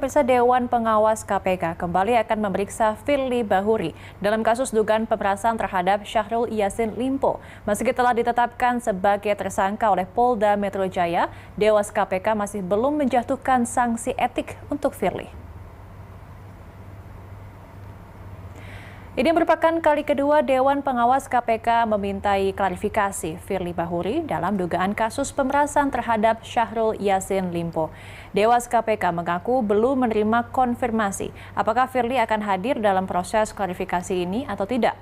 Pemirsa Dewan Pengawas KPK kembali akan memeriksa Firly Bahuri dalam kasus dugaan pemerasan terhadap Syahrul Yassin Limpo. Meski telah ditetapkan sebagai tersangka oleh Polda Metro Jaya, Dewas KPK masih belum menjatuhkan sanksi etik untuk Firly. Ini merupakan kali kedua Dewan Pengawas KPK memintai klarifikasi Firly Bahuri dalam dugaan kasus pemerasan terhadap Syahrul Yassin Limpo. Dewas KPK mengaku belum menerima konfirmasi apakah Firly akan hadir dalam proses klarifikasi ini atau tidak.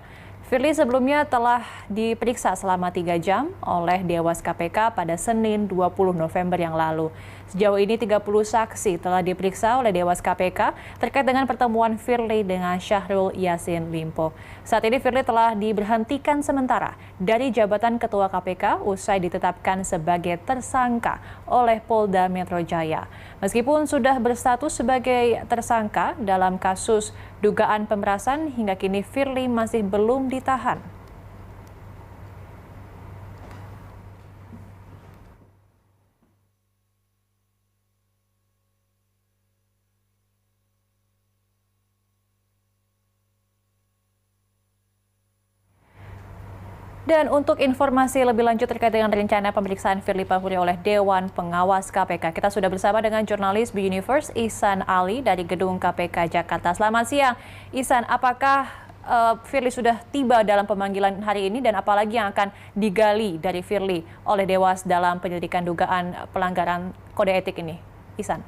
Firly sebelumnya telah diperiksa selama 3 jam oleh Dewas KPK pada Senin 20 November yang lalu. Sejauh ini 30 saksi telah diperiksa oleh Dewas KPK terkait dengan pertemuan Firly dengan Syahrul Yassin Limpo. Saat ini Firly telah diberhentikan sementara dari jabatan Ketua KPK usai ditetapkan sebagai tersangka oleh Polda Metro Jaya. Meskipun sudah berstatus sebagai tersangka dalam kasus dugaan pemerasan, hingga kini Firly masih belum ditahan. Dan untuk informasi lebih lanjut terkait dengan rencana pemeriksaan Firly Bahuri oleh Dewan Pengawas KPK, kita sudah bersama dengan jurnalis B-Universe Ihsan Ali dari Gedung KPK Jakarta. Selamat siang, Ihsan. Apakah Firly sudah tiba dalam pemanggilan hari ini dan apalagi yang akan digali dari Firly oleh Dewas dalam penyelidikan dugaan pelanggaran kode etik ini, Ihsan?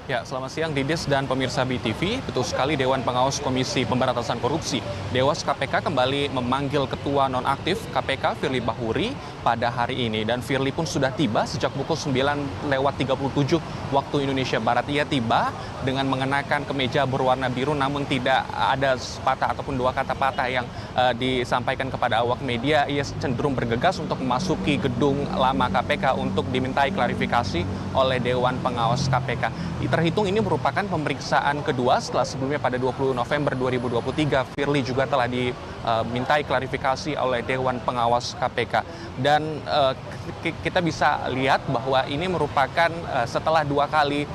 Ya, selamat siang Didis dan pemirsa BTV. Betul sekali, Dewan Pengawas Komisi Pemberantasan Korupsi Dewas KPK kembali memanggil Ketua Nonaktif KPK Firly Bahuri pada hari ini. Dan Firly pun sudah tiba sejak pukul 9:37 waktu Indonesia Barat. Ia tiba dengan mengenakan kemeja berwarna biru, namun tidak ada sepatah ataupun dua kata patah yang disampaikan kepada awak media. Ia cenderung bergegas untuk memasuki gedung lama KPK untuk dimintai klarifikasi oleh Dewan Pengawas KPK. Terhitung ini merupakan pemeriksaan kedua setelah sebelumnya pada 20 November 2023 Firly juga telah dimintai klarifikasi oleh Dewan Pengawas KPK. Dan kita bisa lihat bahwa ini merupakan setelah 2 kali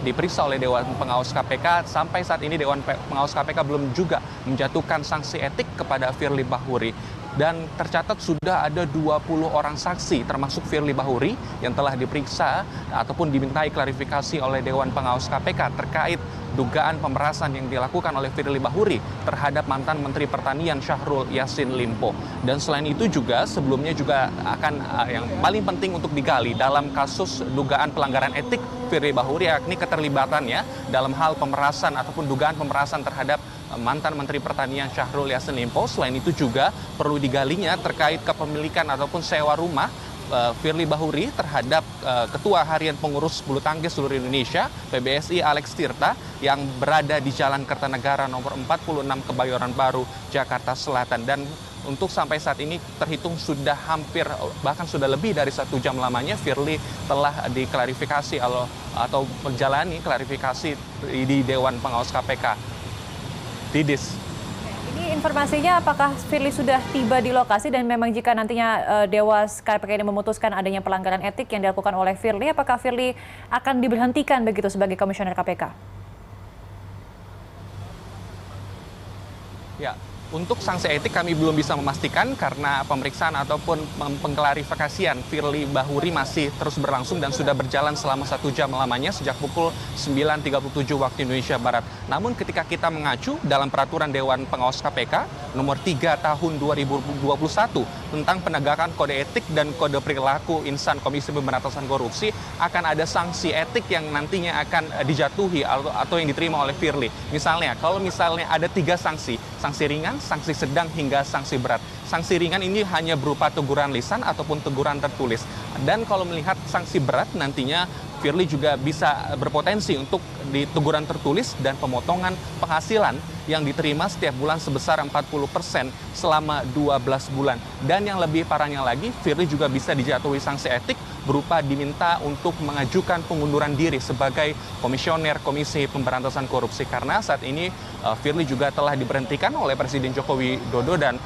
diperiksa oleh Dewan Pengawas KPK, sampai saat ini Dewan Pengawas KPK belum juga menjatuhkan sanksi etik kepada Firly Bahuri. Dan tercatat sudah ada 20 orang saksi termasuk Firly Bahuri yang telah diperiksa ataupun dimintai klarifikasi oleh Dewan Pengawas KPK terkait dugaan pemerasan yang dilakukan oleh Firly Bahuri terhadap mantan Menteri Pertanian Syahrul Yassin Limpo. Dan selain itu juga sebelumnya juga akan yang paling penting untuk digali dalam kasus dugaan pelanggaran etik Firly Bahuri, yakni keterlibatannya dalam hal pemerasan ataupun dugaan pemerasan terhadap mantan Menteri Pertanian Syahrul Yassin Limpo. Selain itu juga perlu digalinya terkait kepemilikan ataupun sewa rumah Firly Bahuri terhadap Ketua Harian Pengurus Bulu Tangkis Seluruh Indonesia PBSI Alex Tirta yang berada di Jalan Kertanegara nomor 46 Kebayoran Baru, Jakarta Selatan. Dan untuk sampai saat ini terhitung sudah hampir bahkan sudah lebih dari 1 jam lamanya Firly telah diklarifikasi atau menjalani klarifikasi di Dewan Pengawas KPK. Didis. Ini informasinya apakah Firly sudah tiba di lokasi dan memang jika nantinya Dewas KPK ini memutuskan adanya pelanggaran etik yang dilakukan oleh Firly, apakah Firly akan diberhentikan begitu sebagai komisioner KPK? Ya, untuk sanksi etik kami belum bisa memastikan karena pemeriksaan ataupun pengklarifikasian Firly Bahuri masih terus berlangsung dan sudah berjalan selama 1 jam lamanya sejak pukul 9:37 waktu Indonesia Barat. Namun ketika kita mengacu dalam peraturan Dewan Pengawas KPK nomor 3 tahun 2021 tentang penegakan kode etik dan kode perilaku insan Komisi Pemberantasan Korupsi, akan ada sanksi etik yang nantinya akan dijatuhi atau yang diterima oleh Firly. Misalnya, kalau misalnya ada 3 sanksi ringan, sanksi sedang hingga sanksi berat. Sanksi ringan ini hanya berupa teguran lisan ataupun teguran tertulis. Dan kalau melihat sanksi berat nantinya Firly juga bisa berpotensi untuk diteguran tertulis dan pemotongan penghasilan yang diterima setiap bulan sebesar 40% selama 12 bulan. Dan yang lebih parahnya lagi, Firly juga bisa dijatuhi sanksi etik berupa diminta untuk mengajukan pengunduran diri sebagai komisioner Komisi Pemberantasan Korupsi, karena saat ini Firly juga telah diberhentikan oleh Presiden Joko Widodo, dan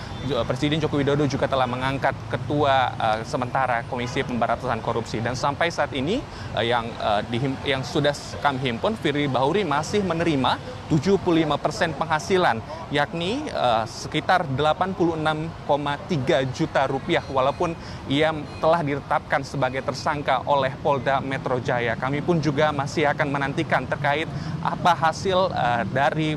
Presiden Joko Widodo juga telah mengangkat ketua sementara Komisi Pemberantasan Korupsi. Dan sampai saat ini yang sudah kami himpun, Firly Bahuri masih menerima 75% penghasilan, yakni sekitar 86,3 juta rupiah, walaupun ia telah ditetapkan sebagai tersangka oleh Polda Metro Jaya. Kami pun juga masih akan menantikan terkait apa hasil dari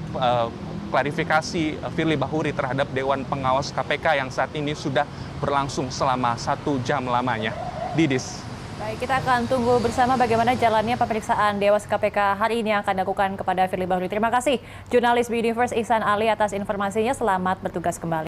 klarifikasi Firly Bahuri terhadap Dewan Pengawas KPK yang saat ini sudah berlangsung selama 1 jam lamanya. Didis. Baik, kita akan tunggu bersama bagaimana jalannya pemeriksaan Dewas KPK hari ini yang akan dilakukan kepada Firly Bahuri. Terima kasih jurnalis B Universe Ihsan Ali atas informasinya. Selamat bertugas kembali.